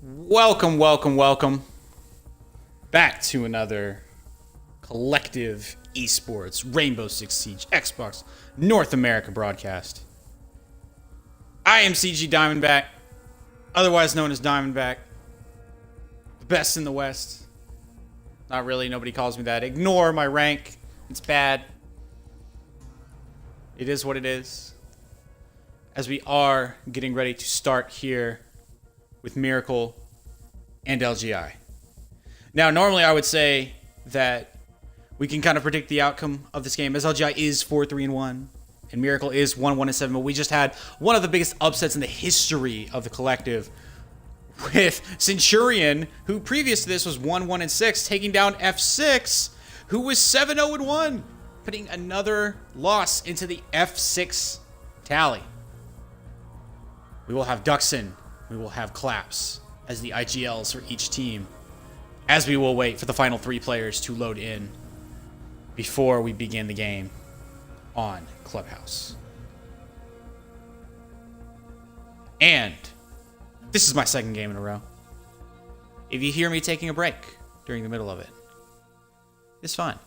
Welcome back to another collective eSports Rainbow Six Siege Xbox North America broadcast. I am CG Diamondback, otherwise known as Diamondback, the best in the West. Not really, nobody calls me that. Ignore my rank, it's bad. It is what it is. As we are getting ready to start here with MiRacle and LGI. Now, normally I would say that we can kind of predict the outcome of this game, as LGI is 4-3-1 and MiRacle is 1-1-7, but we just had one of the biggest upsets in the history of the collective with Centurion, who previous to this was 1-1-6, taking down F6, who was 7-0-1, putting another loss into the F6 tally. We will have Duxon, we will have Claps as the IGLs for each team, as we will wait for the final three players to load in before we begin the game on Clubhouse. And this is my second game in a row. If you hear me taking a break during the middle of it, it's fine.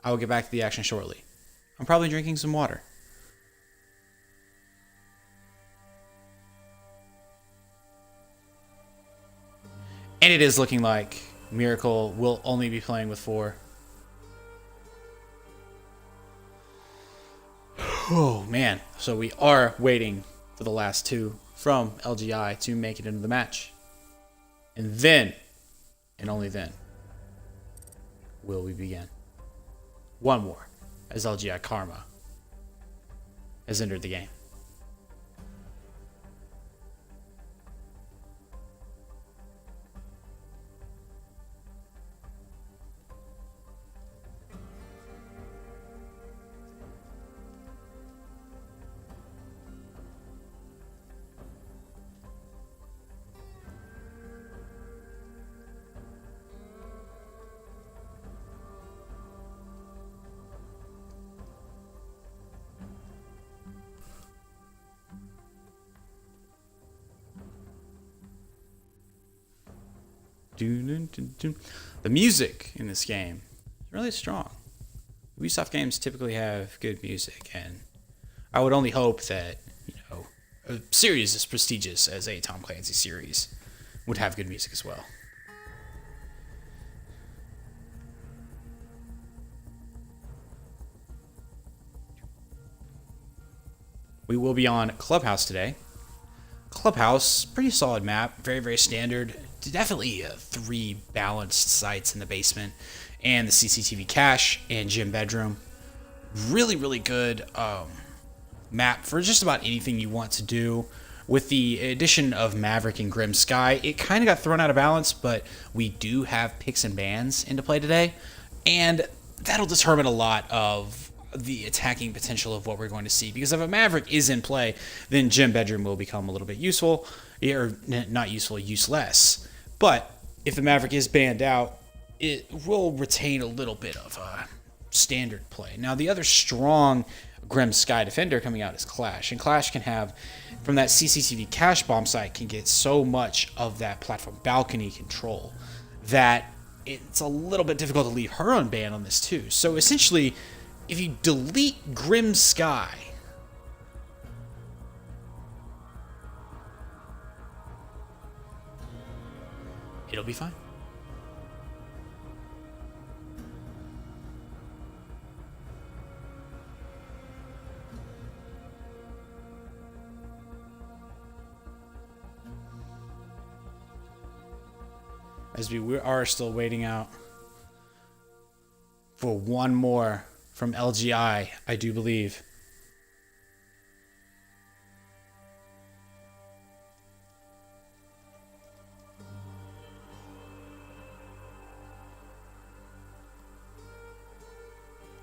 I will get back to the action shortly. I'm probably drinking some water. And it is looking like MiRacle will only be playing with 4. Oh, man. So we are waiting for the last 2 from LGI to make it into the match. And then, and only then, will we begin. One more, as LGI Karma has entered the game. The music in this game is really strong. Ubisoft games typically have good music, and I would only hope that, a series as prestigious as a Tom Clancy series would have good music as well. We will be on Clubhouse today. Clubhouse, pretty solid map, very standard. Definitely 3 balanced sites in the basement and the CCTV cache and gym bedroom. Really good map for just about anything you want to do. With the addition of Maverick and Grim Sky, it kind of got thrown out of balance, but we do have picks and bans into play today, and that'll determine a lot of the attacking potential of what we're going to see, because if a Maverick is in play, then gym bedroom will become a little bit useful, or not useful, useless. But if the Maverick is banned out, it will retain a little bit of standard play. Now, the other strong Grim Sky defender coming out is Clash, and Clash can have, from that CCTV cache bomb site, can get so much of that platform balcony control that it's a little bit difficult to leave her unbanned on this too. So essentially, if you delete Grim Sky, it'll be fine. As we are still waiting out for one more from LGI, I do believe.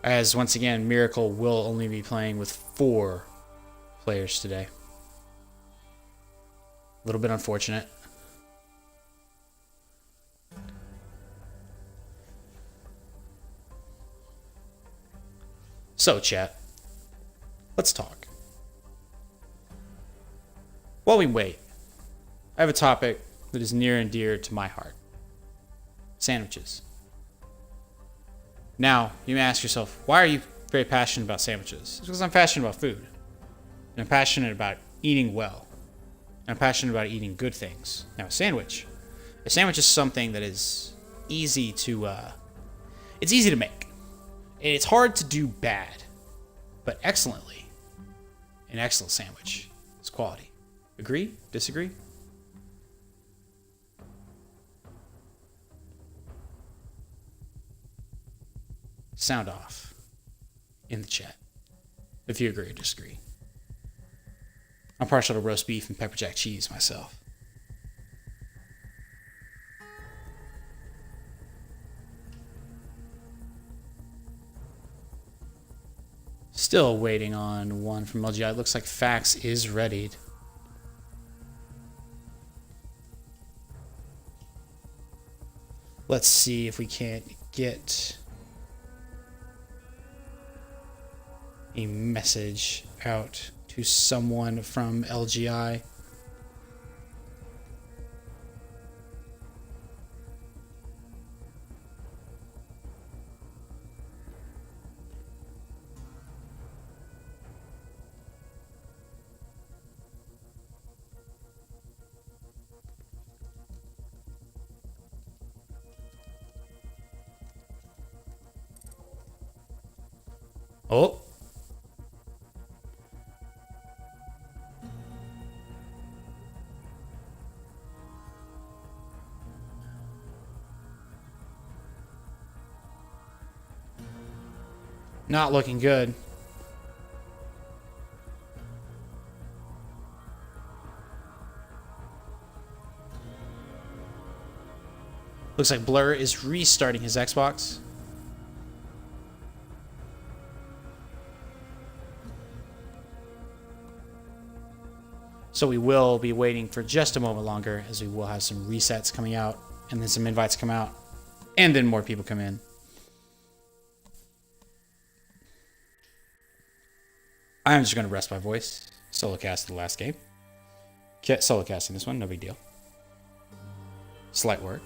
As once again, MiRacle will only be playing with 4 players today. A little bit unfortunate. So, chat, let's talk. While we wait, I have a topic that is near and dear to my heart. Sandwiches. Now, you may ask yourself, why are you very passionate about sandwiches? It's because I'm passionate about food. And I'm passionate about eating well. And I'm passionate about eating good things. Now, a sandwich is something that is easy to, it's easy to make. And it's hard to do bad, but excellently. An excellent sandwich is quality. Agree? Disagree? Sound off in the chat if you agree or disagree. I'm partial to roast beef and pepper jack cheese myself. Still waiting on one from LGI. It looks like Fax is readied. Let's see if we can't get a message out to someone from LGI. Oh. Not looking good. Looks like Blur is restarting his Xbox. So we will be waiting for just a moment longer, as we will have some resets coming out, and then some invites come out, and then more people come in. I'm just going to rest my voice. Solo cast the last game. Solo casting this one, no big deal. Slight work.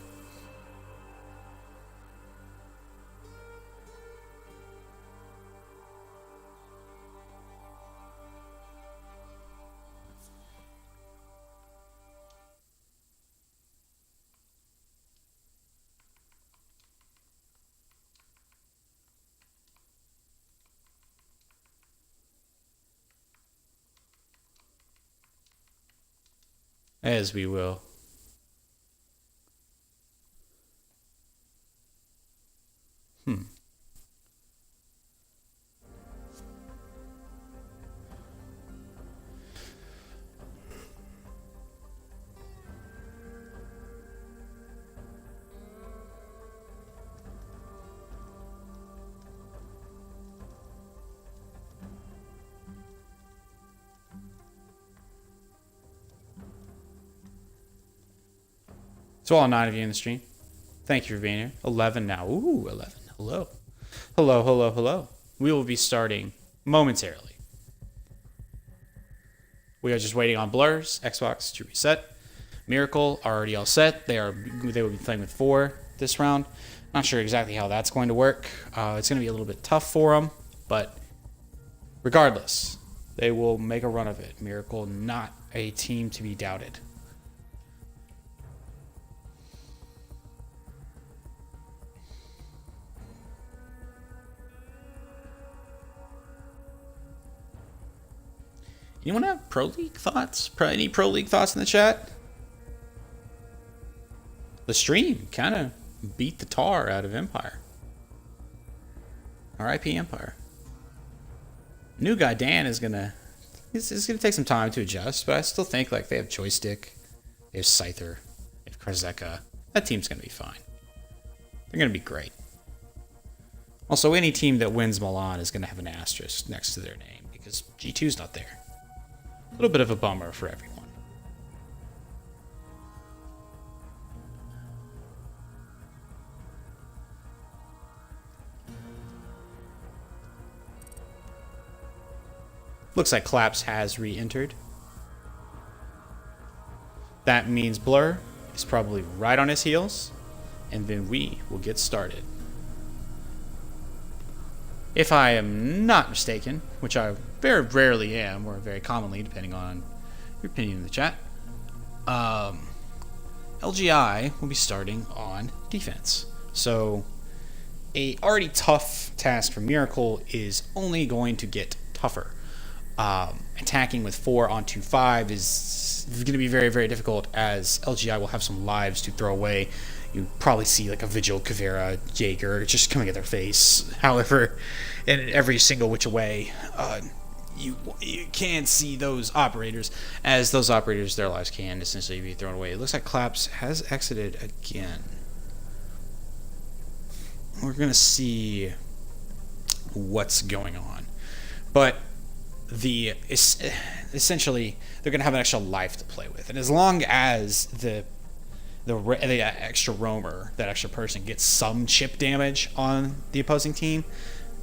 As we will. So all 9 of you in the stream, thank you for being here. 11 now. Ooh, 11. Hello. Hello, hello, hello. We will be starting momentarily. We are just waiting on Blur's Xbox to reset. MiRacle are already all set. They will be playing with 4 this round. Not sure exactly how that's going to work. It's going to be a little bit tough for them, but regardless, they will make a run of it. MiRacle, not a team to be doubted. Anyone have Pro League thoughts? Any Pro League thoughts in the chat? The stream kind of beat the tar out of Empire. R.I.P. Empire. New guy Dan is gonna. It's gonna take some time to adjust, but I still think like they have Joystick, they have Scyther, they have Karzeka. That team's gonna be fine. They're gonna be great. Also, any team that wins Milan is gonna have an asterisk next to their name because G2's not there. A little bit of a bummer for everyone. Looks like Claps has re-entered. That means Blur He's probably right on his heels, and then we will get started. If I am not mistaken, which I very rarely am, or very commonly, depending on your opinion in the chat, LGI will be starting on defense. So a already tough task for MiRacle is only going to get tougher. Attacking with 4 on 2-5 is going to be very, very difficult, as LGI will have some lives to throw away. You probably see like a Vigil, Kavera, Jaeger just coming at their face. However, in every single which way, you can see those operators, as those operators, their lives can essentially be thrown away. It looks like Claps has exited again. We're going to see what's going on. But essentially, they're going to have an extra life to play with. And as long as the extra roamer, that extra person, gets some chip damage on the opposing team,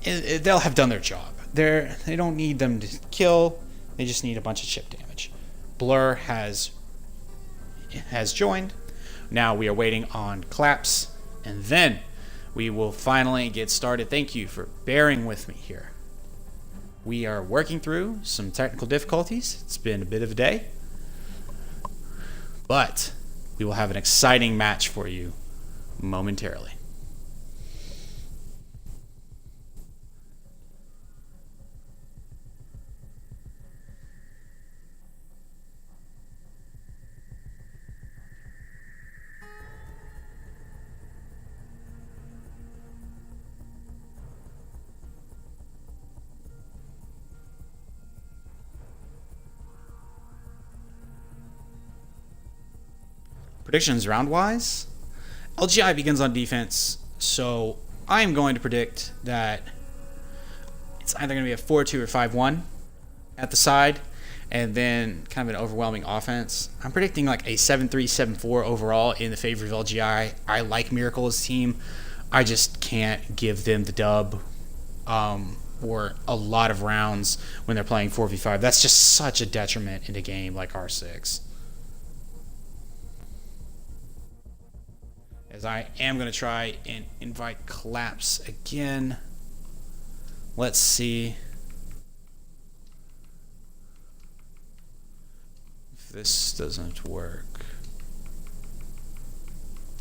they'll have done their job. They don't need them to kill. They just need a bunch of chip damage. Blur has joined. Now we are waiting on Claps, and then we will finally get started. Thank you for bearing with me here. We are working through some technical difficulties. It's been a bit of a day, but we will have an exciting match for you momentarily. Predictions round-wise, LGI begins on defense, so I am going to predict that it's either going to be a 4-2 or 5-1 at the side, and then kind of an overwhelming offense. I'm predicting like a 7-3, 7-4 overall in the favor of LGI. I like MiRacle's team. I just can't give them the dub or a lot of rounds when they're playing 4v5. That's just such a detriment in a game like R6. As I am going to try and invite Claps again. Let's see if this doesn't work.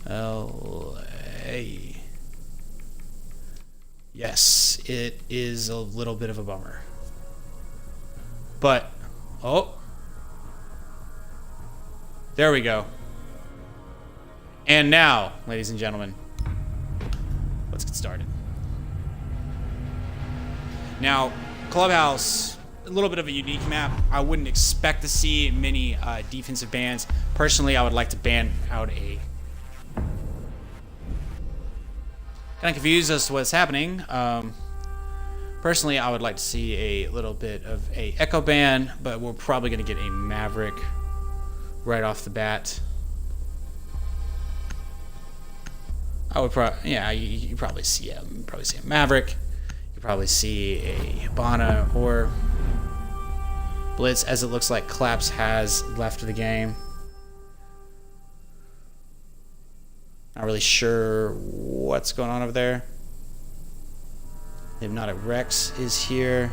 LA. Yes, it is a little bit of a bummer. But, oh. There we go. And now, ladies and gentlemen, let's get started. Now, Clubhouse, a little bit of a unique map. I wouldn't expect to see many defensive bans. Personally, I would like to ban out a... Kind of confused as to what's happening. Personally, I would like to see a little bit of a Echo ban, but we're probably going to get a Maverick right off the bat. I would probably, yeah, you probably see a Maverick. You probably see a Hibana or Blitz, as it looks like Claps has left the game. Not really sure what's going on over there. Hypnotic Rex is here.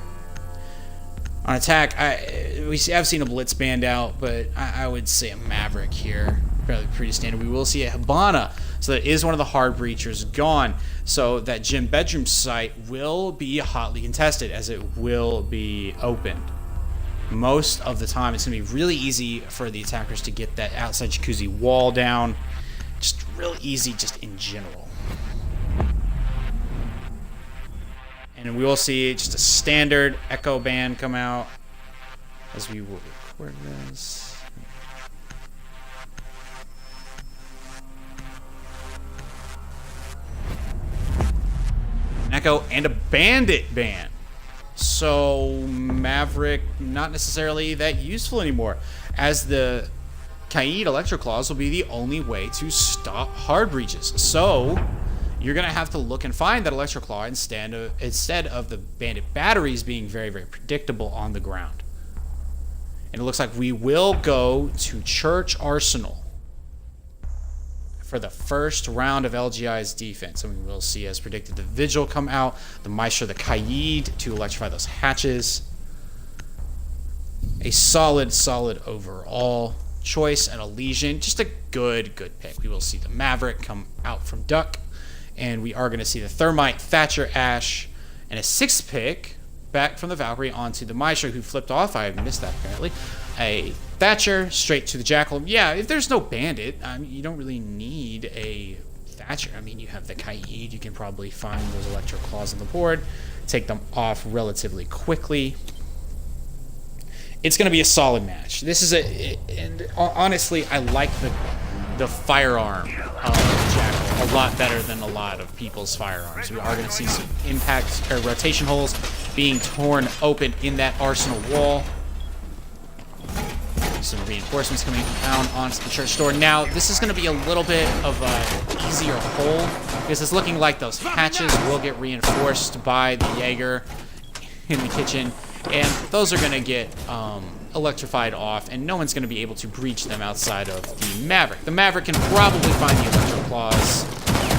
On attack, I've seen a Blitz banned out, but I would say a Maverick here. Probably pretty standard. We will see a Hibana. So that is one of the hard breachers gone. So that gym bedroom site will be hotly contested, as it will be opened. Most of the time, it's going to be really easy for the attackers to get that outside jacuzzi wall down. Just real easy, just in general. And we will see just a standard Echo ban come out as we will record this. Echo and a Bandit ban. So Maverick not necessarily that useful anymore, as the Kaid Electro Claws will be the only way to stop hard breaches. So you're gonna have to look and find that Electro Claw instead of the Bandit batteries being very, very predictable on the ground. And it looks like we will go to Church Arsenal. for the first round of LGI's defense. And we will see, as predicted, the Vigil come out, the Maestro, the Kaid to electrify those hatches. A solid overall choice, and a Legion. Just a good pick. We will see the Maverick come out from Duck, and we are going to see the Thermite, Thatcher, Ash, and a 6th pick back from the Valkyrie onto the Maestro, who flipped off. I missed that apparently. A Thatcher straight to the Jackal. Yeah, if there's no Bandit, you don't really need a Thatcher. I mean, you have the Kaid. You can probably find those Electro Claws on the board, take them off relatively quickly. It's going to be a solid match. This is and honestly, I like the firearm of Jackal a lot better than a lot of people's firearms. We are going to see some impact or rotation holes being torn open in that arsenal wall. Some reinforcements coming down onto the church door. Now, this is going to be a little bit of an easier hole because it's looking like those hatches will get reinforced by the Jaeger in the kitchen, and those are going to get electrified off, and no one's going to be able to breach them outside of the Maverick. The Maverick can probably find the Electro Claws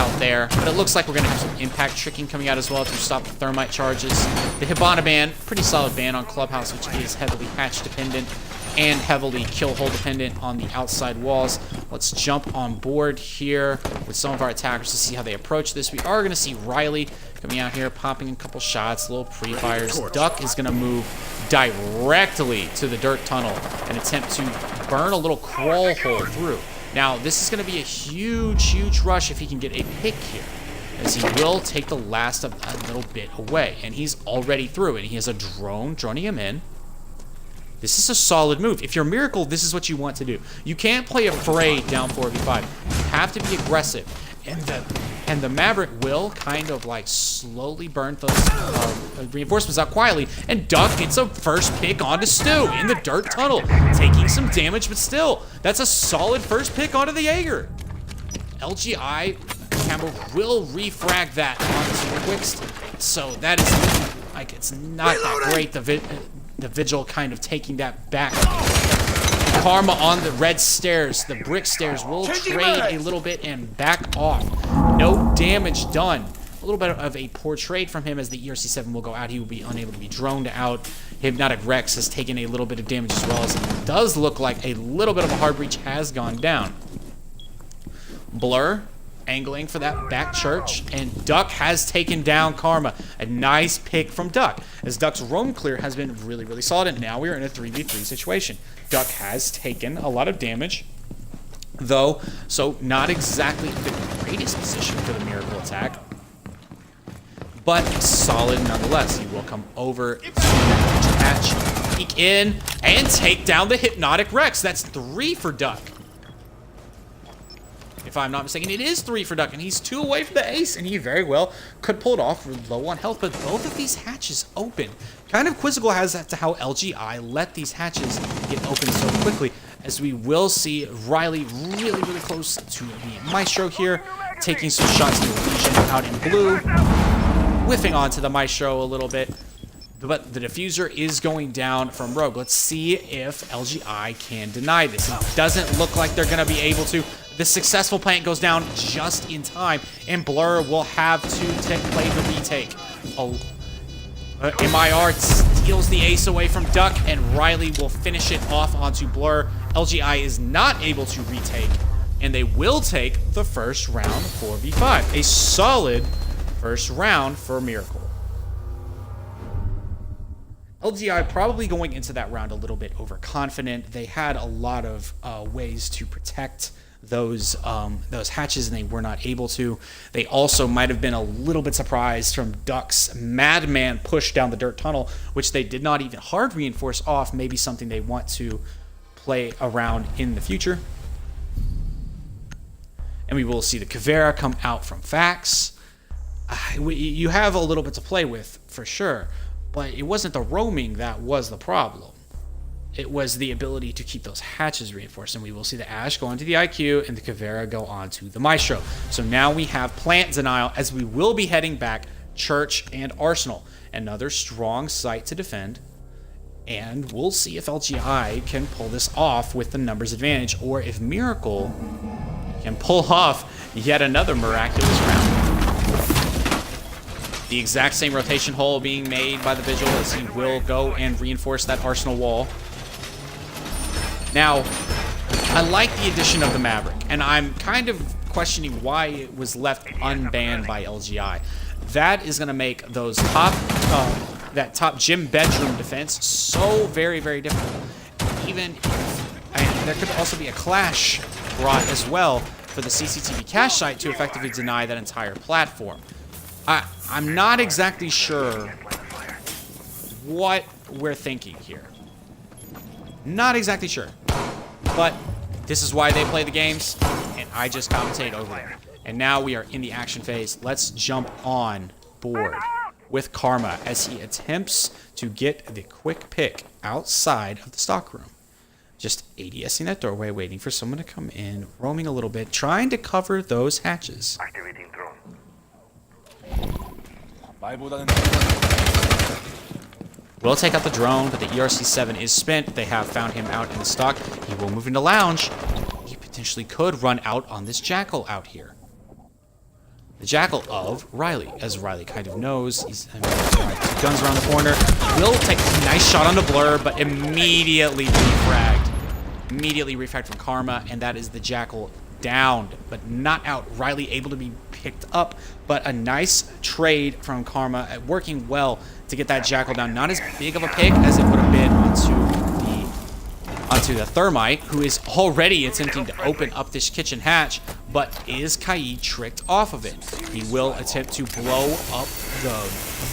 out there, but it looks like we're going to have some impact tricking coming out as well to stop the Thermite charges. The Hibana ban, pretty solid ban on Clubhouse, which is heavily hatch dependent and heavily kill hole dependent on the outside walls. Let's jump on board here with some of our attackers to see how they approach this. We are going to see Riley coming out here, popping a couple shots, little pre-fires. Duck is going to move directly to the dirt tunnel and attempt to burn a little crawl hole through. Now, this is going to be a huge rush if he can get a pick here, as he will take the last of a little bit away. And he's already through, and he has a drone droning him in. This is a solid move. If you're MiRacle, this is what you want to do. You can't play afraid down 4v5. You have to be aggressive. And the Maverick will kind of like slowly burn those reinforcements out quietly. And Duck gets a first pick onto Stu in the dirt tunnel, taking some damage, but still, that's a solid first pick onto the Jaeger. LGI Campbell will refrag that onto the Quickst. So that is like, it's not that great. The Vigil kind of taking that back. Karma on the red stairs. The brick stairs will trade a little bit and back off. No damage done. A little bit of a poor trade from him as the ERC-7 will go out. He will be unable to be droned out. Hypnotic Rex has taken a little bit of damage as well, as it does look like a little bit of a hard breach has gone down. Blur angling for that back church, and Duck has taken down Karma. A nice pick from Duck, as Duck's roam clear has been really solid, and now we are in a 3v3 situation. Duck has taken a lot of damage, though, so not exactly the greatest position for the MiRacle attack, but solid nonetheless. He will come over to the hatch, peek in, and take down the Hypnotic Rex. That's 3 for Duck. If I'm not mistaken, it is 3 for Duck, and he's 2 away from the ace, and he very well could pull it off. We're low on health, but both of these hatches open. Kind of quizzical as to how LGI let these hatches get open so quickly, as we will see Riley really close to the Maestro here, taking some shots to the Legion out in blue, whiffing onto the Maestro a little bit. But the diffuser is going down from Rogue. Let's see if LGI can deny this. It doesn't look like they're going to be able to. The successful plant goes down just in time, and Blur will have to play the retake. MIR steals the ace away from Duck, and Riley will finish it off onto Blur. LGI is not able to retake, and they will take the first round 4v5. A solid first round for MiRacle. LGI probably going into that round a little bit overconfident. They had a lot of ways to protect those hatches, and they were not able to. They also might have been a little bit surprised from Duck's madman push down the dirt tunnel, which they did not even hard reinforce off. Maybe something they want to play around in the future. And we will see the Caveira come out from Fax. You have a little bit to play with for sure, but it wasn't the roaming that was the problem. It was the ability to keep those hatches reinforced. And we will see the Ash go onto the IQ and the Caveira go onto the Maestro. So now we have plant denial, as we will be heading back Church and Arsenal. Another strong site to defend. And we'll see if LGI can pull this off with the numbers advantage, or if MiRacle can pull off yet another miraculous round. The exact same rotation hole being made by the Vigil as he will go and reinforce that Arsenal wall. Now, I like the addition of the Maverick, and I'm kind of questioning why it was left unbanned by LGI. That is going to make those that top gym bedroom defense so very, very difficult. Even and there could also be a clash brought as well for the CCTV cache site to effectively deny that entire platform. I'm not exactly sure what we're thinking here. Not exactly sure. But this is why they play the games, and I just commentate over them. And now we are in the action phase. Let's jump on board with Karma as he attempts to get the quick pick outside of the stockroom. Just ADSing that doorway, waiting for someone to come in, roaming a little bit, trying to cover those hatches. Activating drone. Will take out the drone, but the ERC-7 is spent. They have found him out in the stock. He will move into lounge. He potentially could run out on this Jackal out here. The Jackal of Riley, as Riley kind of knows. He's two guns around the corner. Will take a nice shot on the Blur, but immediately refragged. Immediately refragged from Karma, and that is the Jackal downed, but not out. Riley able to be picked up, but a nice trade from Karma, working well to get that Jackal down. Not as big of a pick as it would have been onto the Thermite, who is already attempting to open up this kitchen hatch, but is Kaid tricked off of it? He will attempt to blow up the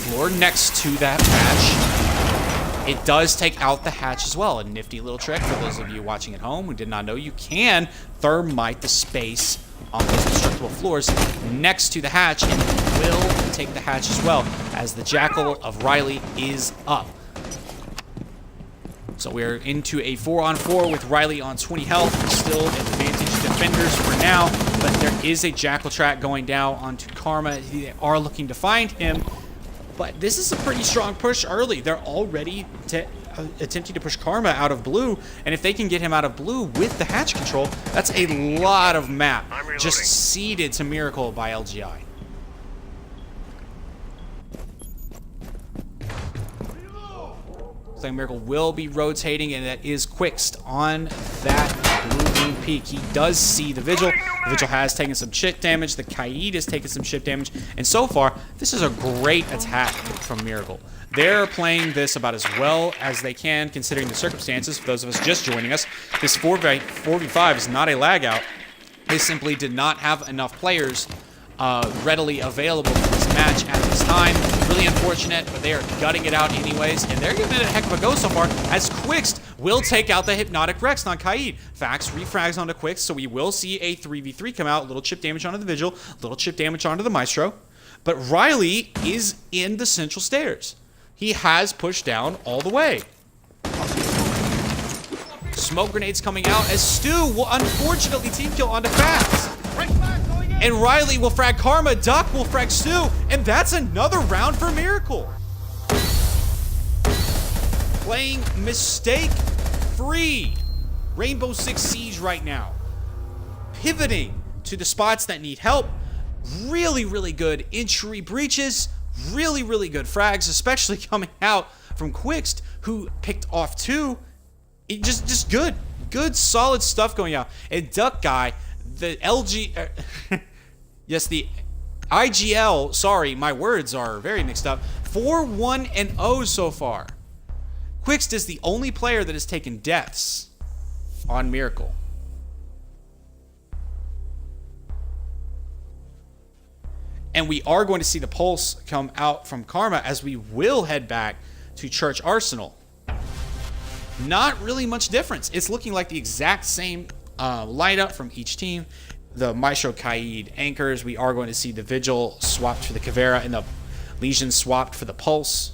floor next to that hatch. It does take out the hatch as well. A nifty little trick for those of you watching at home who did not know. You can Thermite the space on those destructible floors next to the hatch, and will take the hatch as well, as the Jackal of Riley is up. So we're into a 4-on-4 with Riley on 20 health. Still advantage defenders for now, but there is a Jackal track going down onto Karma. They are looking to find him, but this is a pretty strong push early. They're already attempting to push Karma out of blue, and if they can get him out of blue with the hatch control, that's a lot of map just ceded to MiRacle by LGI. MiRacle will be rotating, and that is Quixt on that blue peak. He does see the Vigil. The Vigil has taken some chip damage. The Kaid has taken some chip damage. And so far, this is a great attack from MiRacle. They're playing this about as well as they can, considering the circumstances. For those of us just joining us, this 4v5 is not a lag out. They simply did not have enough players readily available for this match at this time. Really unfortunate, but they are gutting it out anyways, and they're giving it a heck of a go so far, as Quixt will take out the Hypnotic Rex on Kaid. Fax refrags onto Quixt, so we will see a 3v3 come out. Little chip damage onto the Vigil, little chip damage onto the Maestro. But Riley is in the central stairs. He has pushed down all the way. Smoke grenades coming out as Stu will unfortunately team kill onto Fax. And Riley will frag Karma, Duck will frag Stu, and that's another round for MiRacle. Playing mistake-free Rainbow Six Siege right now. Pivoting to the spots that need help. Really, really good entry breaches. Really, really good frags, especially coming out from Quixt, who picked off two. Just good. Good, solid stuff going out. And Duck Guy, the yes, the IGL, sorry, my words are very mixed up. 4-1-0 so far. Quixt is the only player that has taken deaths on MiRacle. And we are going to see the pulse come out from Karma as we will head back to Church Arsenal. Not really much difference. It's looking like the exact same lineup from each team. The Maestro Kaid anchors. We are going to see the Vigil swapped for the Caveira and the Legion swapped for the Pulse.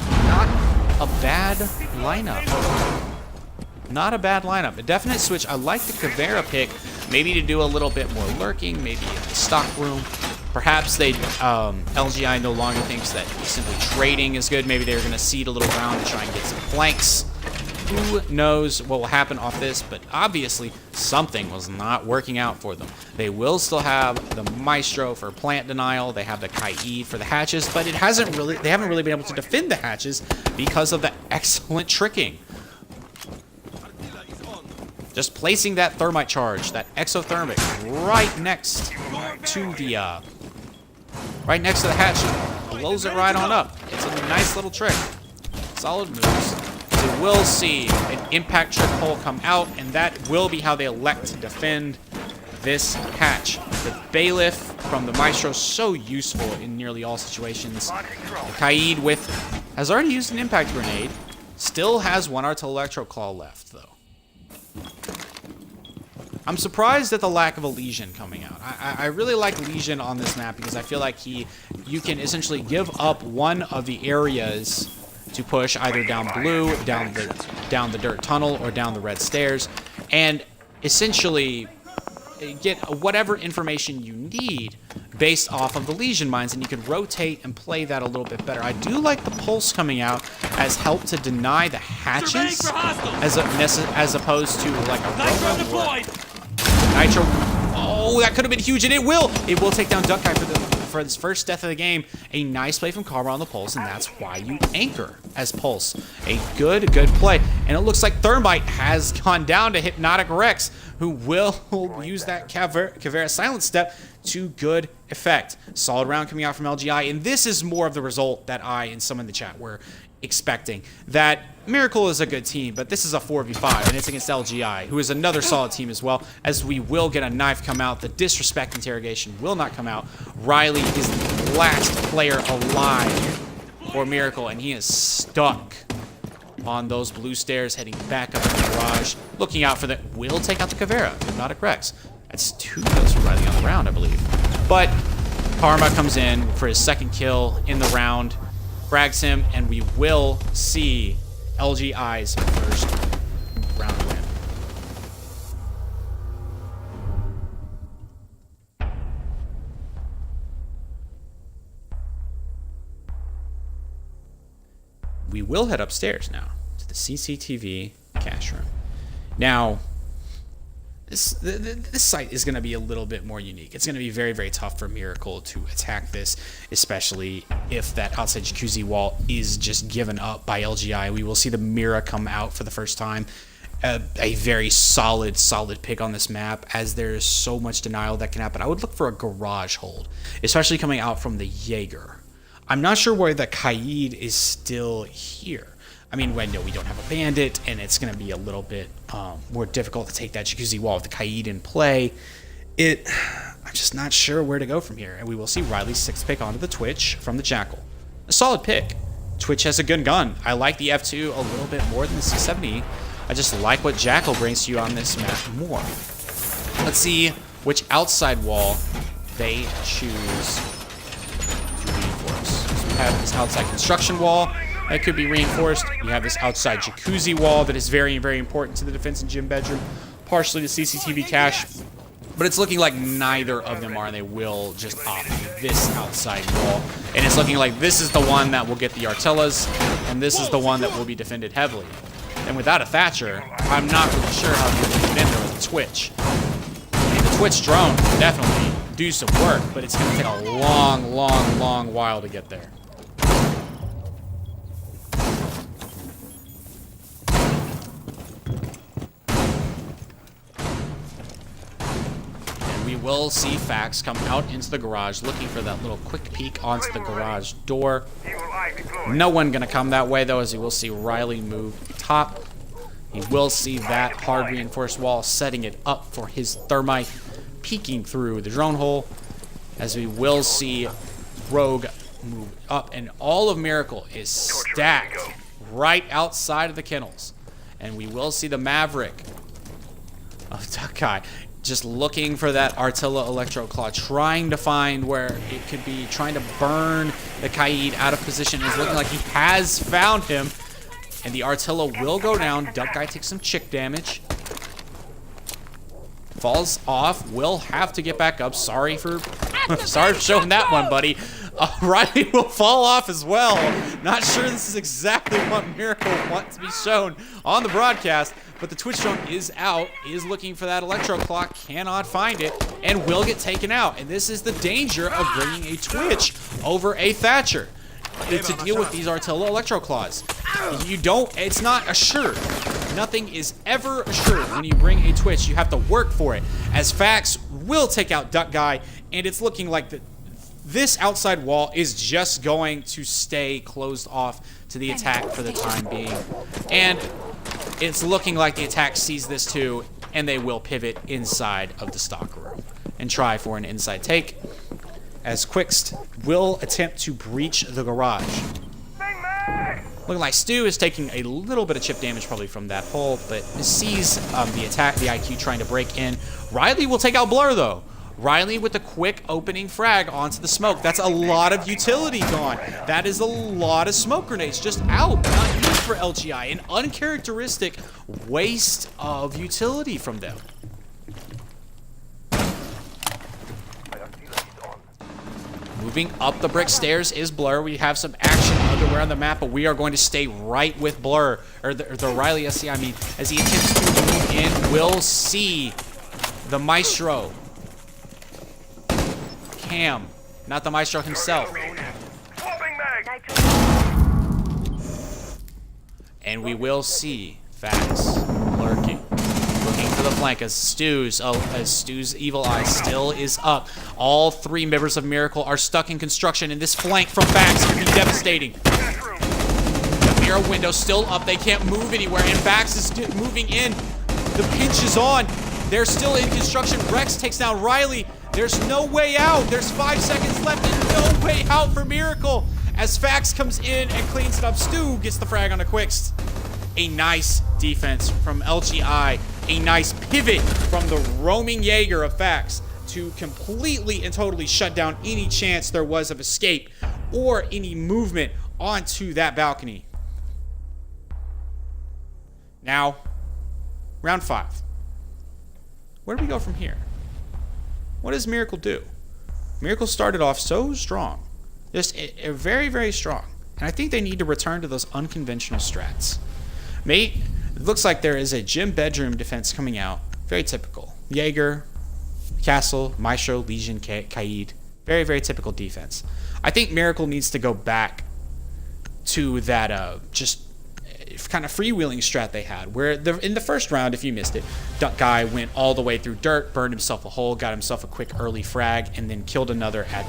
Not a bad lineup. Not a bad lineup. A definite switch. I like the Caveira pick. Maybe to do a little bit more lurking. Maybe in the stock room. Perhaps they LGI no longer thinks that simply trading is good. Maybe they're going to seed a little round to try and get some flanks. who knows what will happen off this, but obviously something was not working out for them. They will still have the Maestro for plant denial. They have the Kaid for the hatches, but they haven't really been able to defend the hatches because of the excellent tricking. Just placing that thermite charge, that exothermic, right next to the hatch, blows it right on up. It's a nice little trick. Solid moves. We will see an impact trick hole come out, and that will be how they elect to defend this hatch. The Bailiff from the Maestro, so useful in nearly all situations. The Kaid has already used an impact grenade. Still has one Artillery Electro Claw left, though. I'm surprised at the lack of a Legion coming out. I really like Legion on this map because I feel like you can essentially give up one of the areas to push either down blue, down the dirt tunnel, or down the red stairs, and essentially get whatever information you need based off of the Legion mines, and you can rotate and play that a little bit better. I do like the Pulse coming out as help to deny the hatches as opposed to like a Nitro deployed. Nitro. Oh, that could have been huge, and it will take down Duck Guy for his first death of the game. A nice play from Karma on the Pulse, and that's why you anchor as Pulse. A good play. And it looks like Thermite has gone down to Hypnotic Rex, who will use that Caveira Silent Step to good effect. Solid round coming out from LGI, and this is more of the result that I and some in the chat were expecting. That MiRacle is a good team, but this is a 4v5, and it's against LGI, who is another solid team as well, as we will get a knife come out. The Disrespect interrogation will not come out. Riley is the last player alive for MiRacle, and he is stuck on those blue stairs, heading back up to the garage, looking out for the... Will take out the Caveira, Hypnotic Rex. That's 2 kills for Riley on the round, I believe. But Karma comes in for his second kill in the round, frags him, and we will see LGI's first round win. We will head upstairs now to the CCTV cash room. Now, this site is going to be a little bit more unique. It's going to be very tough for MiRacle to attack this, especially if that outside jacuzzi wall is just given up by LGI. We will see the Mira come out for the first time. A very solid pick on this map, as there is so much denial that can happen. I would look for a garage hold, especially coming out from the Jaeger. I'm not sure why the Kaid is still here. I mean, we don't have a bandit, and it's going to be a little bit more difficult to take that jacuzzi wall with the Kaid in play. I'm just not sure where to go from here. And we will see Riley's 6th pick onto the Twitch from the Jackal. A solid pick. Twitch has a good gun. I like the F2 a little bit more than the 670. I just like what Jackal brings to you on this map more. Let's see which outside wall they choose to reinforce. So we have this outside construction wall that could be reinforced. You have this outside jacuzzi wall that is very important to the defense and gym bedroom. Partially the CCTV cache. But it's looking like neither of them are. They will just opt this outside wall. And it's looking like this is the one that will get the Artillas, and this is the one that will be defended heavily. And without a Thatcher, I'm not really sure how you're going to get in there with a Twitch. I mean, the Twitch drone can definitely do some work, but it's going to take a long while to get there. We will see Fax come out into the garage looking for that little quick peek onto the garage door. No one gonna come that way though, as you will see Riley move top. He will see that hard reinforced wall, setting it up for his thermite, peeking through the drone hole, as we will see Rogue move up, and all of MiRacle is stacked right outside of the kennels. And we will see the Maverick of Duckeye just looking for that Artilla Electro Claw, trying to find where it could be, trying to burn the Kaid out of position. It's looking like he has found him, and the Artilla will go down. Duck Guy takes some chick damage. Falls off, will have to get back up. Sorry for Sorry for showing that one, buddy. Riley will fall off as well. Not sure this is exactly what MiRacle wants to be shown on the broadcast, but the Twitch drone is out, is looking for that electro clock, cannot find it, and will get taken out. And this is the danger of bringing a Twitch over a Thatcher. To deal with these Artilla electro claws. It's not assured. Nothing is ever assured when you bring a Twitch. You have to work for it. As Fax will take out Duck Guy, and it's looking like this outside wall is just going to stay closed off to the attack for the time being. And it's looking like the attack sees this too, and they will pivot inside of the stock room and try for an inside take, as Quixt will attempt to breach the garage. Looking like Stu is taking a little bit of chip damage probably from that hole, but sees the attack, the IQ trying to break in. Riley will take out Blur though. Riley with a quick opening frag onto the smoke. That's a lot of utility gone. That is a lot of smoke grenades just out, not used for LGI. An uncharacteristic waste of utility from them. Moving up the brick stairs is Blur. We have some action underwear on the map, but we are going to stay right with Blur, or the Riley SC, I mean, as he attempts to move in. We'll see the Maestro. Cam, not the Maestro himself. And we will see Fax lurking. Looking for the flank as Stu's evil eye still is up. All three members of MiRacle are stuck in construction, and this flank from Fax can be devastating. The mirror window still up. They can't move anywhere, and Fax is moving in. The pinch is on. They're still in construction. Rex takes down Riley. There's no way out. There's 5 seconds left and no way out for MiRacle. As Fax comes in and cleans it up, Stu gets the frag on the Quixt. A nice defense from LGI. A nice pivot from the roaming Jaeger of Fax to completely and totally shut down any chance there was of escape or any movement onto that balcony. Now, round 5. Where do we go from here? What does MiRacle do? MiRacle started off so strong. Just very, very strong. And I think they need to return to those unconventional strats. Mate, it looks like there is a gym bedroom defense coming out. Very typical. Jaeger, Castle, Maestro, Legion, Kaid. Very, very typical defense. I think MiRacle needs to go back to that just kind of freewheeling strat they had, where in the first round, if you missed it, Duck Guy went all the way through dirt, burned himself a hole, got himself a quick early frag, and then killed another at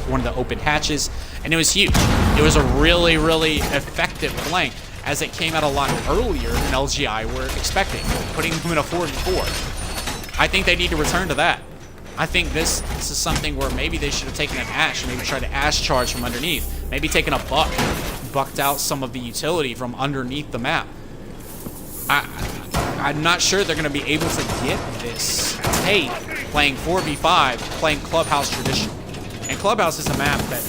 one of the open hatches, and it was huge. It was a really, really effective flank, as it came out a lot earlier than LGI were expecting, putting them in a 4v4. I think they need to return to that. I think this is something where maybe they should have taken an Ash, maybe tried to Ash charge from underneath, maybe taken a bucked out some of the utility from underneath the map. I'm not sure they're going to be able to get this tape playing 4v5, playing Clubhouse traditional. And Clubhouse is a map that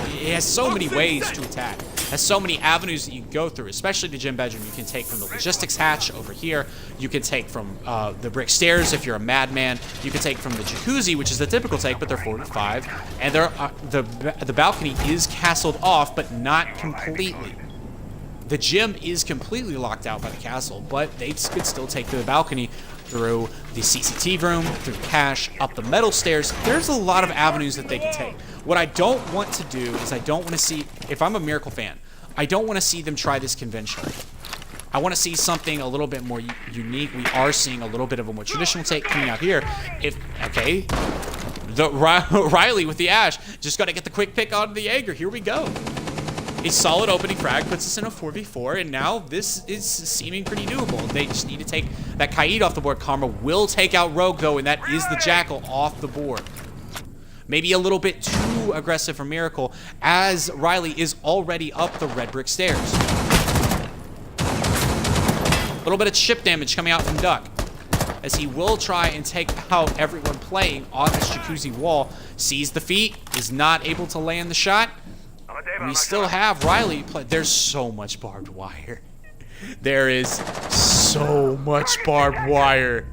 it has so many ways to attack. Has so many avenues that you can go through, especially the gym bedroom. You can take from the logistics hatch over here. You can take from the brick stairs if you're a madman. You can take from the jacuzzi, which is the typical take, but they're 4v5. And the balcony is castled off, but not completely. The gym is completely locked out by the castle, but they could still take to the balcony through the CCTV room, through the cache, up the metal stairs. There's a lot of avenues that they can take. What I don't want to do is I don't want to see, if I'm a MiRacle fan, I don't want to see them try this conventionally. I want to see something a little bit more unique. We are seeing a little bit of a more traditional take coming out here. Okay, the Riley with the Ash, just got to get the quick pick on the Jaeger. Here we go. A solid opening frag puts us in a 4v4, and now this is seeming pretty doable. They just need to take that Kaid off the board. Karma will take out Rogue, though, and that is the Jackal off the board. Maybe a little bit too aggressive for MiRacle, as Riley is already up the red brick stairs. A little bit of chip damage coming out from Duck, as he will try and take out everyone playing on this jacuzzi wall. Sees the feet, is not able to land the shot. We still have Riley play. There's so much barbed wire. There is so much barbed wire.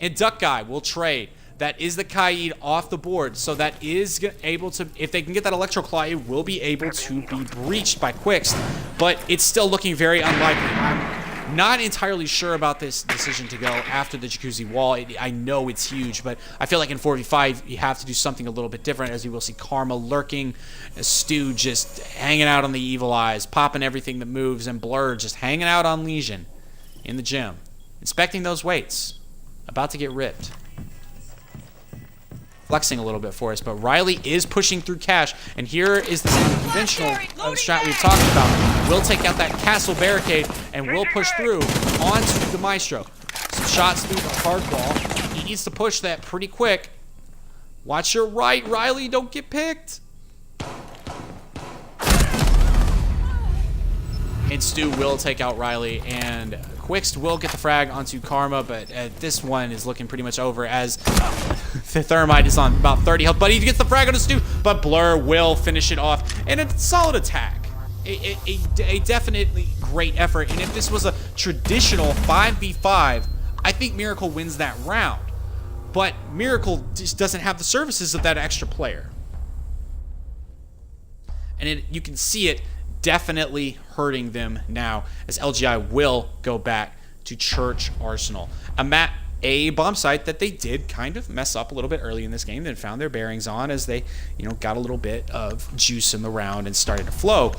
And Duck Guy will trade That is the Kaid off the board. So that is able to, if they can get that Electroclaw, it will be able to be breached by Quixt. But it's still looking very unlikely. I'm not entirely sure about this decision to go after the Jacuzzi wall. I know it's huge, but I feel like in 4v5, you have to do something a little bit different, as you will see Karma lurking, Stu just hanging out on the Evil Eyes, popping everything that moves, and Blur just hanging out on Legion in the gym, inspecting those weights, about to get ripped. Flexing a little bit for us, but Riley is pushing through Cash, and here is the conventional strat we've talked about. We'll take out that castle barricade, and we'll push through onto the Maestro. Some shots through the hard wall. He needs to push that pretty quick. Watch your right, Riley, don't get picked. And Stu will take out Riley, and Quixt will get the frag onto Karma, but this one is looking pretty much over as the Thermite is on about 30 health, but he gets the frag onto Stu, but Blur will finish it off, and a solid attack. A definitely great effort, and if this was a traditional 5v5, I think MiRacle wins that round, but MiRacle just doesn't have the services of that extra player. And you can see it definitely hurting them now, as LGI will go back to Church Arsenal. A bomb site that they did kind of mess up a little bit early in this game, then found their bearings on as they, got a little bit of juice in the round and started to flow.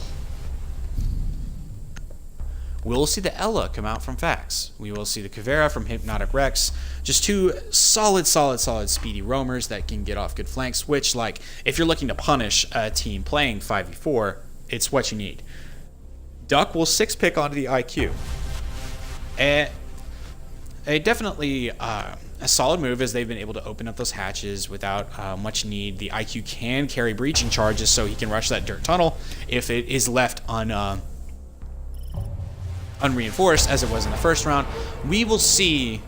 We'll see the Ella come out from Fax. We will see the Kavera from Hypnotic Rex. Just two solid speedy roamers that can get off good flanks, which, like, if you're looking to punish a team playing 5v4, it's what you need. Duck will 6-pick onto the IQ. Definitely a solid move, as they've been able to open up those hatches without much need. The IQ can carry breaching charges, so he can rush that dirt tunnel if it is left unreinforced, as it was in the first round. We will see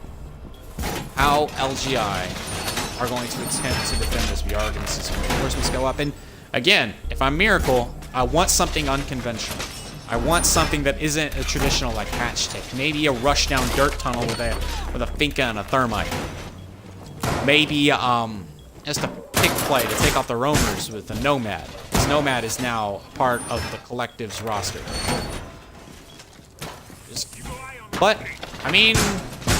how LGI are going to attempt to defend this. We are going to see some reinforcements go up. And again, if I'm MiRacle, I want something unconventional. I want something that isn't a traditional, like, hatch tick. Maybe a rush down dirt tunnel with a Finka and a Thermite. Maybe just a pick play to take out the roamers with the Nomad. This Nomad is now part of the collective's roster. But I mean,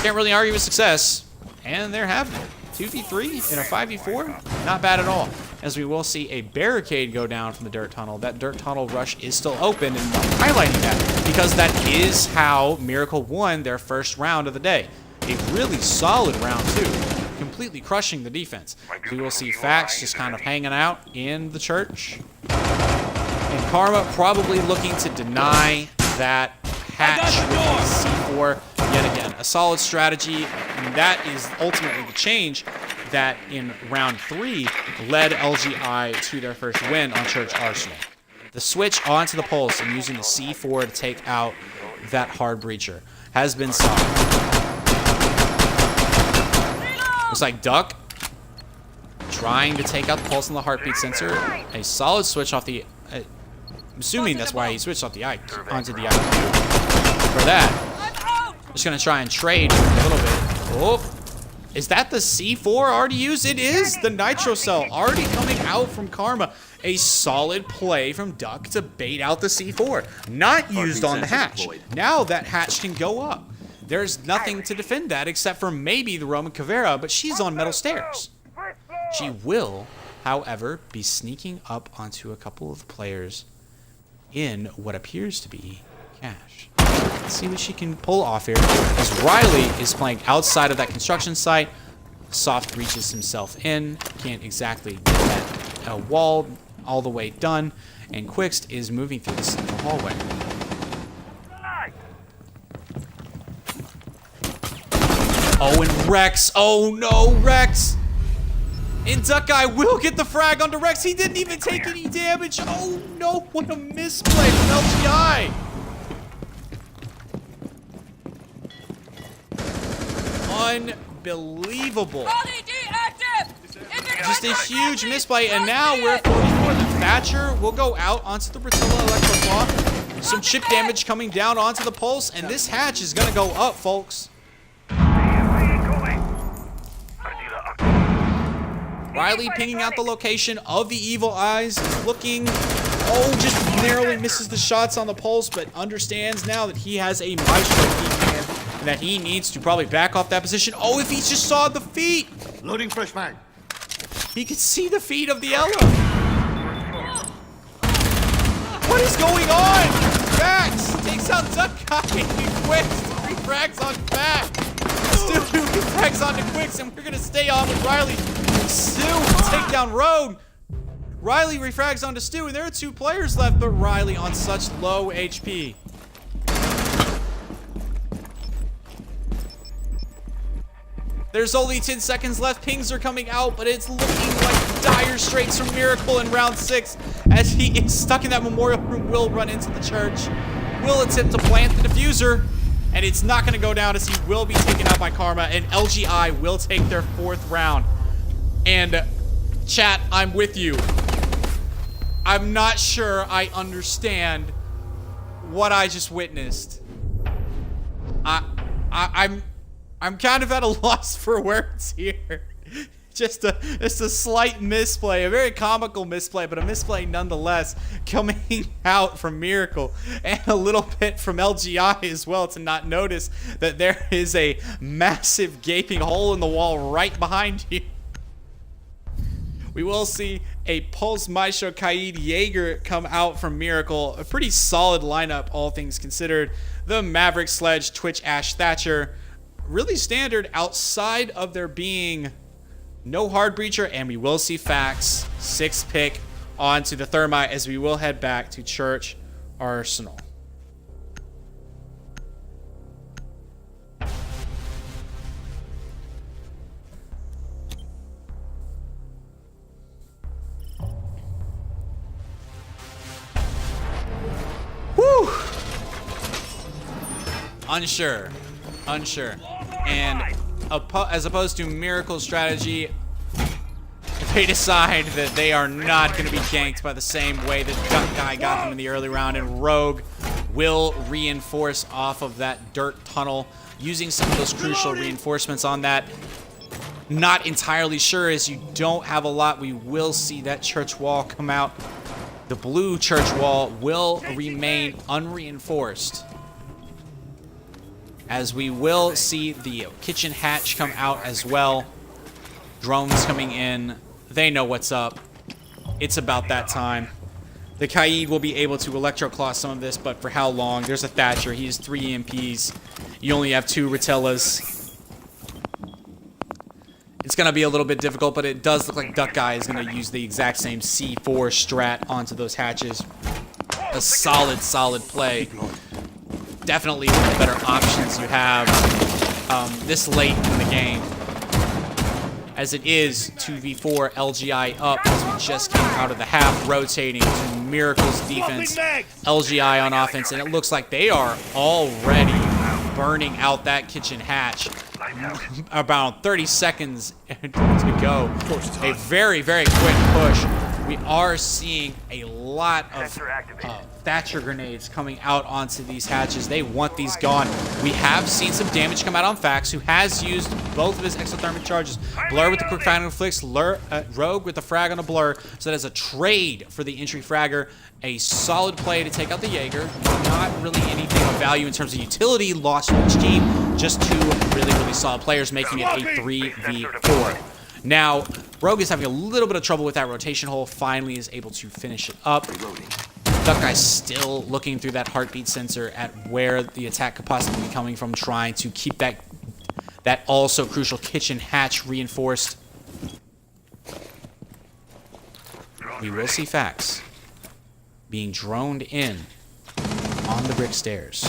can't really argue with success. And there have it. 2v3 in a 5v4, not bad at all. As we will see a barricade go down from the dirt tunnel. That dirt tunnel rush is still open, and I'm highlighting that because that is how MiRacle won their first round of the day. A really solid round too, completely crushing the defense. We will see Fax just kind of hanging out in the church. And Karma probably looking to deny that hatch with C4 yet again. A solid strategy, and that is ultimately the change that in round 3 led LGI to their first win on Church Arsenal. The switch onto the pulse and using the C4 to take out that hard breacher has been solid. Looks like Duck trying to take out the pulse on the heartbeat sensor. A solid switch off the... I'm assuming that's why he switched off the IQ onto the IQ. For that, just going to try and trade for a little bit. Oh. Is that the C4 already used? It is! The Nitro Cell already coming out from Karma. A solid play from Duck to bait out the C4. Not used on the hatch. Now that hatch can go up. There's nothing to defend that except for maybe the Roman Kavera, but she's on metal stairs. She will, however, be sneaking up onto a couple of players in what appears to be Cash. Let's see what she can pull off here. As Riley is playing outside of that construction site, Soft reaches himself in, can't exactly get that wall all the way done, and Quixt is moving through this hallway. Oh, and Rex. Oh no, Rex. And Duckeye will get the frag onto Rex. He didn't even take any damage. Oh no, what a misplay from LGI. Unbelievable. Just a huge misplay, and now we're at 44. The Thatcher will go out onto the Brazilla Electroclaw. Some chip damage coming down onto the Pulse, and this hatch is going to go up, folks. Riley pinging out the location of the evil eyes. He's looking, oh, just narrowly misses the shots on the pulse, but understands now that he has a maestro peeking in and that he needs to probably back off that position. Oh, if he just saw the feet. Loading fresh mag. He could see the feet of the Ella. What is going on? Fax takes out Duck Guy. Quicks, 3 frags on Fax. Stu frags onto Quicks, and we're gonna stay on with Riley. Stu will take down Rogue. Riley refrags onto Stu, and there are 2 players left, but Riley on such low HP. There's only 10 seconds left. Pings are coming out, but it's looking like dire straits from MiRacle in round 6 as he is stuck in that memorial room. Will run into the church. Will attempt to plant the diffuser, and it's not going to go down as he will be taken out by Karma, and LGI will take their 4th round. And chat, I'm with you. I'm not sure I understand what I just witnessed. I'm kind of at a loss for words here. Just a slight misplay, a very comical misplay, but a misplay nonetheless, coming out from MiRacle, and a little bit from LGI as well, to not notice that there is a massive gaping hole in the wall right behind you. We will see a Pulse Maestro Kaid Jaeger come out from MiRacle. A pretty solid lineup, all things considered. The Maverick Sledge, Twitch Ash Thatcher, really standard outside of there being no hard breacher, and we will see Fax 6th pick onto the Thermite as we will head back to Church Arsenal. Whew! Unsure. And as opposed to MiRacle's strategy, they decide that they are not going to be ganked by the same way that Duck Guy got them in the early round, and Rogue will reinforce off of that dirt tunnel using some of those crucial reinforcements on that. Not entirely sure, as you don't have a lot. We will see that church wall come out. The blue church wall will remain unreinforced, as we will see the kitchen hatch come out as well. Drones coming in. They know what's up. It's about that time. The Kaid will be able to electroclaw some of this, but for how long? There's a Thatcher. He has 3 EMPs. You only have 2 Ratellas. It's going to be a little bit difficult, but it does look like Duck Guy is going to use the exact same C4 strat onto those hatches. A solid play. Definitely one of the better options you have this late in the game, as it is 2v4 LGI up as we just came out of the half, rotating to MiRacle's defense, LGI on offense, and it looks like they are already burning out that kitchen hatch. About 30 seconds to go. A very quick push. We are seeing a lot of Thatcher grenades coming out onto these hatches. They want these gone. We have seen some damage come out on Fax, who has used both of his exothermic charges. Blur with the quick frag on Flicks, Rogue with the frag on a Blur. So that is a trade for the entry fragger. A solid play to take out the Jaeger. Not really anything of value in terms of utility lost from each team. Just 2 really solid players, making it a 3v4. Now, Rogue is having a little bit of trouble with that rotation hole. Finally is able to finish it up. Duck Guy's still looking through that heartbeat sensor at where the attack could possibly be coming from, trying to keep that also crucial kitchen hatch reinforced. We will see Fax being droned in on the brick stairs.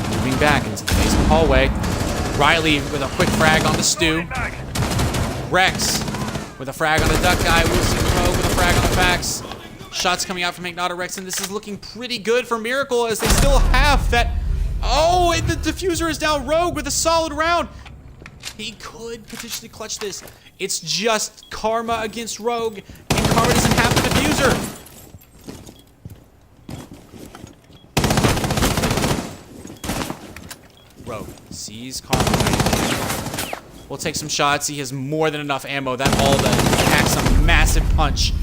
Moving back into the basement hallway. Riley with a quick frag on the Stu. Rex with a frag on the Duck Guy. We'll see Rogue with a frag on the Fax. Shots coming out from Ignata Rex, and this is looking pretty good for MiRacle as they still have that. Oh, and the diffuser is down. Rogue with a solid round. He could potentially clutch this. It's just Karma against Rogue, and Karma doesn't have the diffuser. Rogue sees Karma. We'll take some shots. He has more than enough ammo. That Alda packs a massive punch.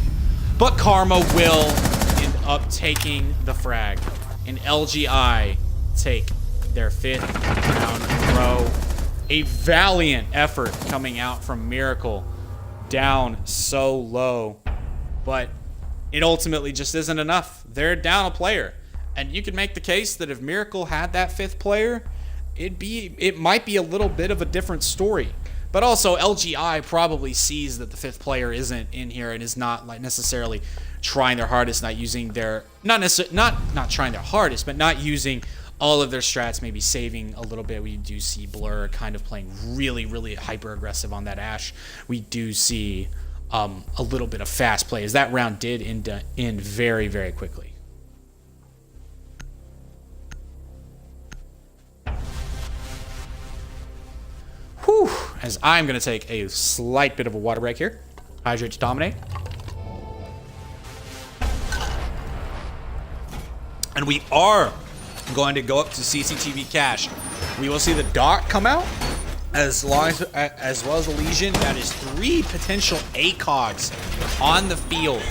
But Karma will end up taking the frag. And LGI take their 5th round in a row. A valiant effort coming out from MiRacle. Down so low. But it ultimately just isn't enough. They're down a player. And you could make the case that if MiRacle had that 5th player, it might be a little bit of a different story. But also LGI probably sees that the 5th player isn't in here and is not like necessarily trying their hardest, not using their not trying their hardest, but not using all of their strats, maybe saving a little bit. We do see Blur kind of playing really, really hyper aggressive on that Ashe. We do see a little bit of fast play as that round did end very, very quickly. Whew, as I'm going to take a slight bit of a water break here. Hydrate to dominate. And we are going to go up to CCTV cache. We will see the Doc come out, as well as the Legion. That is 3 potential ACOGs on the field.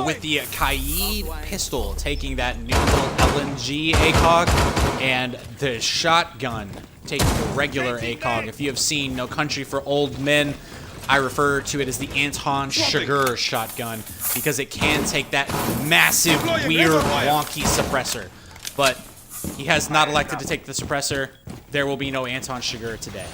With the Kaid pistol taking that new LNG ACOG, and the shotgun taking the regular ACOG. If you have seen No Country for Old Men, I refer to it as the Anton Chigurh shotgun because it can take that massive, weird, wonky suppressor. But he has not elected to take the suppressor. There will be no Anton Chigurh today.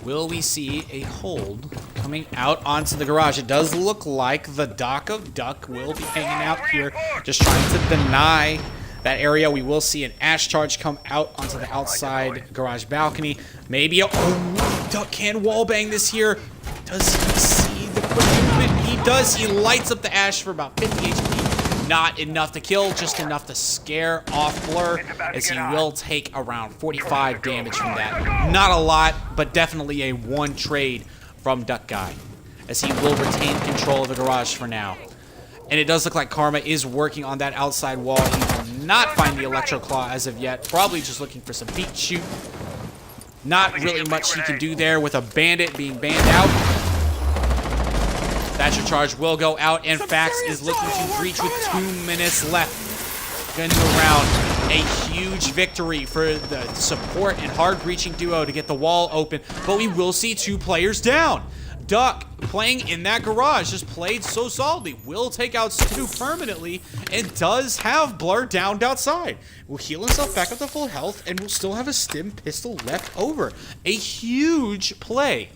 Will we see a hold coming out onto the garage? It does look like the Doc of Duck will be hanging out here, just trying to deny that area. We will see an Ashe charge come out onto the outside garage balcony. Maybe Duck can wallbang this here. Does he see the quick movement? He does. He lights up the Ashe for about 50 HP. Not enough to kill, just enough to scare off Blur, as he will take around 45 damage from that. Not a lot, but definitely a 1 trade from Duck Guy, as he will retain control of the garage for now. And it does look like Karma is working on that outside wall. He will not find the Electro Claw as of yet. Probably just looking for some beat shoot. Not really much he can do there with a Bandit being banned out. Thatcher charge will go out, and Fax is looking to breach with 2 minutes left. Going around a huge victory for the support and hard breaching duo to get the wall open, but we will see 2 players down. Duck, playing in that garage, just played so solidly, will take out Stu permanently, and does have Blur downed outside. Will heal himself back up to full health, and will still have a stim pistol left over. A huge play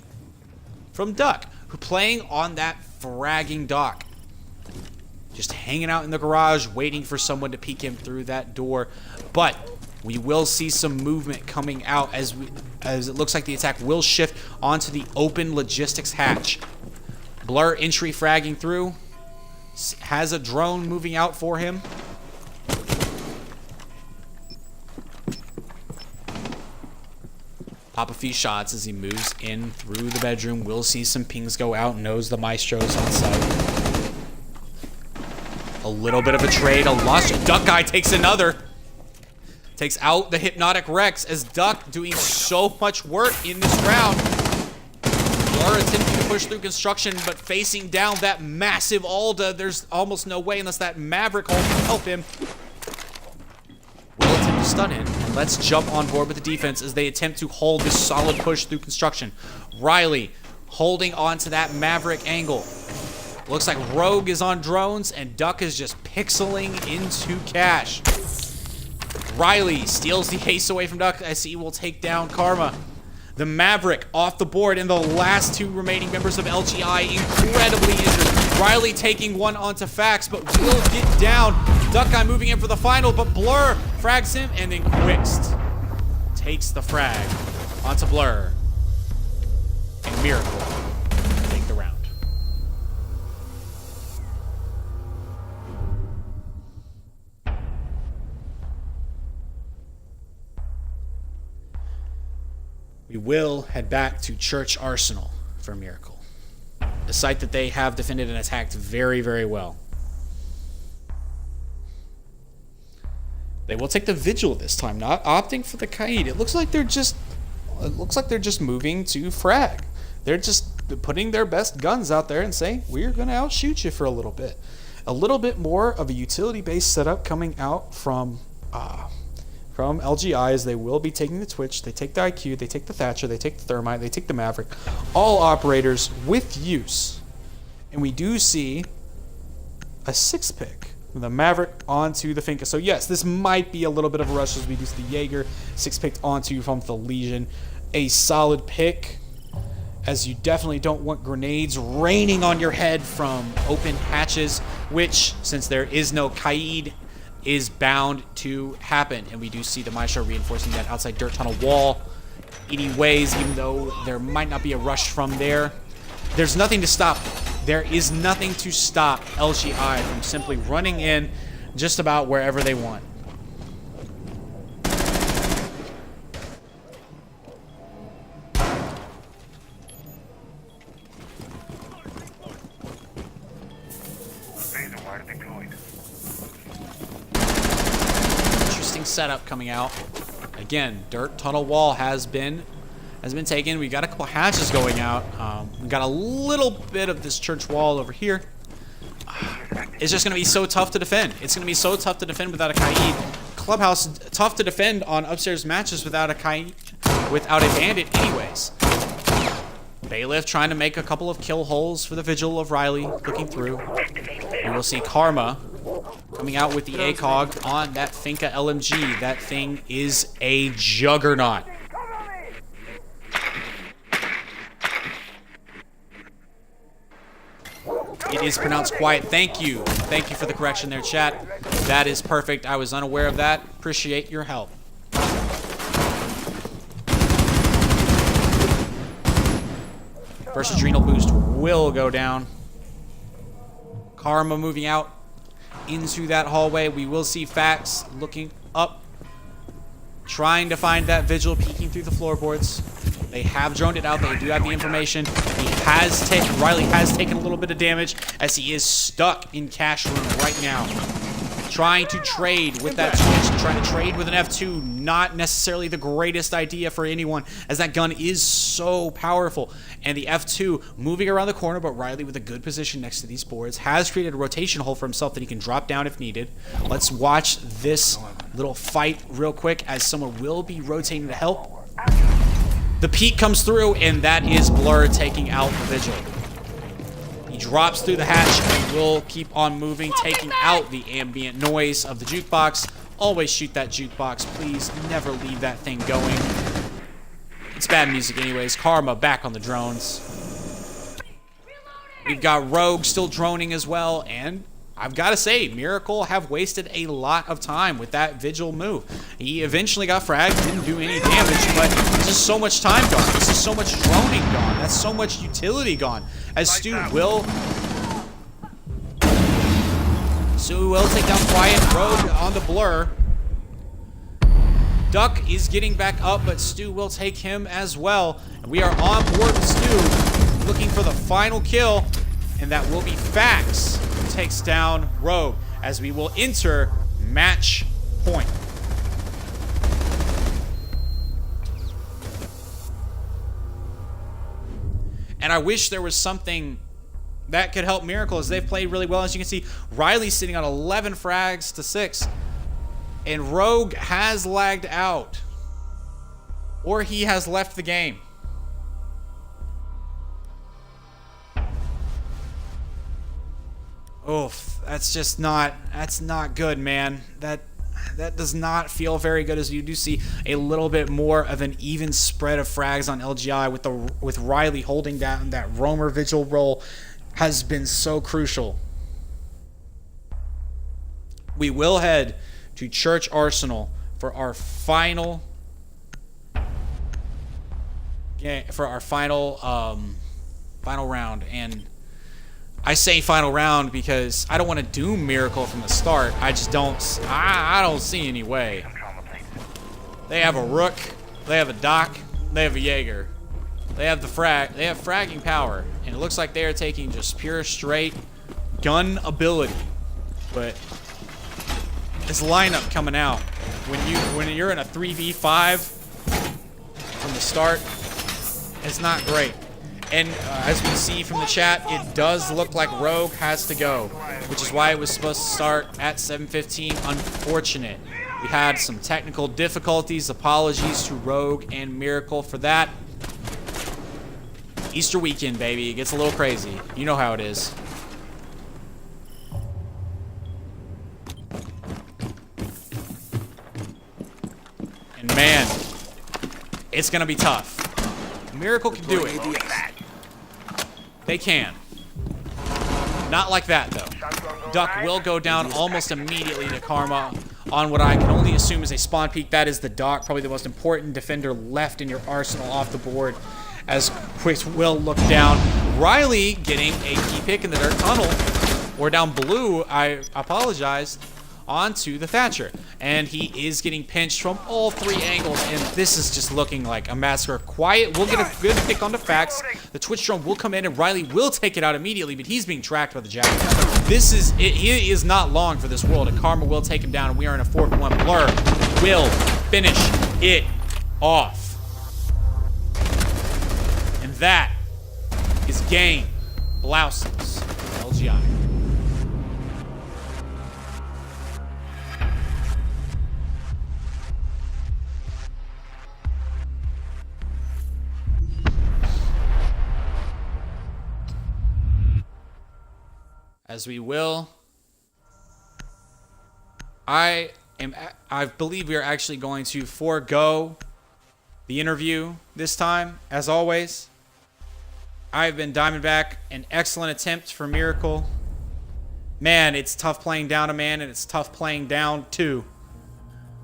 from Duck, who playing on that fragging Doc. Just hanging out in the garage, waiting for someone to peek him through that door. But we will see some movement coming out as it looks like the attack will shift onto the open logistics hatch. Blur entry fragging through. Has a drone moving out for him. Pop a few shots as he moves in through the bedroom. We'll see some pings go out. Knows the Maestro's on site. A little bit of a trade. A loss. Duck Guy takes another. Takes out the Hypnotic Rex as Duck doing so much work in this round. Blur attempting to push through construction, but facing down that massive Alda. There's almost no way unless that Maverick can help him. Will attempt to stun in, and let's jump on board with the defense as they attempt to hold this solid push through construction. Riley holding on to that Maverick angle. Looks like Rogue is on drones, and Duck is just pixeling into cash. Riley steals the ace away from Duck as he will take down Karma. The Maverick off the board, and the last 2 remaining members of LGI incredibly injured. Riley taking one onto Fax, but will get down. Duck Guy moving in for the final, but Blur frags him, and then Quixt takes the frag onto Blur. And MiRacle take the round. We will head back to Church Arsenal for MiRacle. a site that they have defended and attacked very, very well. They will take the Vigil this time, not opting for the Kaid. It looks like they're just moving to frag. They're just putting their best guns out there and saying, we're going to outshoot you for a little bit. A little bit more of a utility-based setup coming out from LGI, as they will be taking the Twitch. They take the IQ, they take the Thatcher, they take the Thermite, they take the Maverick. All operators with use. And we do see a 6-pick. The Maverick onto the Finka. So yes, this might be a little bit of a rush as we do see the Jaeger 6-picked onto from the Legion. A solid pick, as you definitely don't want grenades raining on your head from open hatches, which, since there is no Kaid, is bound to happen. And we do see the MiRacle reinforcing that outside dirt tunnel wall anyways, even though there might not be a rush from there. There's nothing to stop. There is nothing to stop LGI from simply running in just about wherever they want. Interesting setup coming out. Again, dirt tunnel wall has been taken. We got a couple hatches going out. We got a little bit of this church wall over here. It's just going to be so tough to defend. It's going to be so tough to defend without a Kaid. Clubhouse, tough to defend on upstairs matches without a Kaid, without a bandit anyways. Bailiff trying to make a couple of kill holes for the Vigil of Riley, looking through. We will see Karma coming out with the ACOG on that Finka LMG. That thing is a juggernaut. It is pronounced quiet. Thank you. Thank you for the correction there, chat. That is perfect. I was unaware of that. Appreciate your help. First adrenal boost will go down. Karma moving out into that hallway. We will see Fax looking up, trying to find that Vigil, peeking through the floorboards. They have droned it out. They do have the information. Riley has taken a little bit of damage as he is stuck in cash room right now. Trying to trade with that Twitch, trying to trade with an F2, not necessarily the greatest idea for anyone, as that gun is so powerful. And the F2 moving around the corner, but Riley with a good position next to these boards, has created a rotation hole for himself that he can drop down if needed. Let's watch this little fight real quick, as someone will be rotating to help. The peek comes through, and that is Blur taking out the Vigil. He drops through the hatch and will keep on moving, taking out the ambient noise of the jukebox. Always shoot that jukebox, please. Never leave that thing going. It's bad music anyways. Karma back on the drones. We've got Rogue still droning as well, and I've got to say, MiRacle have wasted a lot of time with that Vigil move. He eventually got fragged, didn't do any damage, but there's just so much time gone. This is so much droning gone. That's so much utility gone. As Stu will take down Quiet. Rogue on the Blur. Duck is getting back up, but Stu will take him as well. And we are on board with Stu, looking for the final kill, and that will be Fax, who takes down Rogue, as we will enter match point. And I wish there was something that could help MiRacle, as they've played really well. As you can see, Riley's sitting on 11 frags to 6. And Rogue has lagged out. Or he has left the game. Oof, that's not good, man. That does not feel very good, as you do see a little bit more of an even spread of frags on LGI, with Riley holding down that roamer Vigil role has been so crucial. We will head to Church Arsenal for our final final round. And I say final round because I don't want to doom MiRacle from the start. I just don't. I don't see any way. They have a Rook, they have a Doc, they have a Jaeger. They have the They have fragging power, and it looks like they are taking just pure straight gun ability. But this lineup coming out, when you're in a 3v5 from the start, it's not great. And as we see from the chat, it does look like Rogue has to go, which is why it was supposed to start at 7:15. Unfortunate. We had some technical difficulties. Apologies to Rogue and MiRacle for that. Easter weekend, baby. It gets a little crazy. You know how it is. And man, it's going to be tough. MiRacle can do it. They can. Not like that, though. Duck will go down almost immediately to Karma on what I can only assume is a spawn peak. That is the Doc, probably the most important defender left in your arsenal off the board. As Quicks will look down. Riley getting a key pick in the dirt tunnel. Or down blue, I apologize, onto the Thatcher. And he is getting pinched from all three angles. And this is just looking like a massacre. Quiet will get a good pick onto Fax. The Twitch drone will come in and Riley will take it out immediately, but he's being tracked by the Jack. This is it. He is not long for this world, and Karma will take him down, and we are in a 4-1. Blur will finish it off. And that is game blouses LGI. As we will, I believe we are actually going to forego the interview this time, as always. I've been Diamondback, an excellent attempt for MiRacle. Man, it's tough playing down a man, and it's tough playing down two.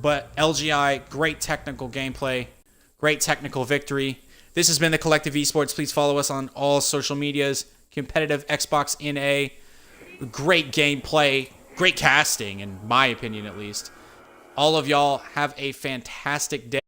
But LGI, great technical gameplay, great technical victory. This has been the Collective Esports. Please follow us on all social medias. Competitive Xbox NA. Great gameplay, great casting, in my opinion at least. All of y'all have a fantastic day.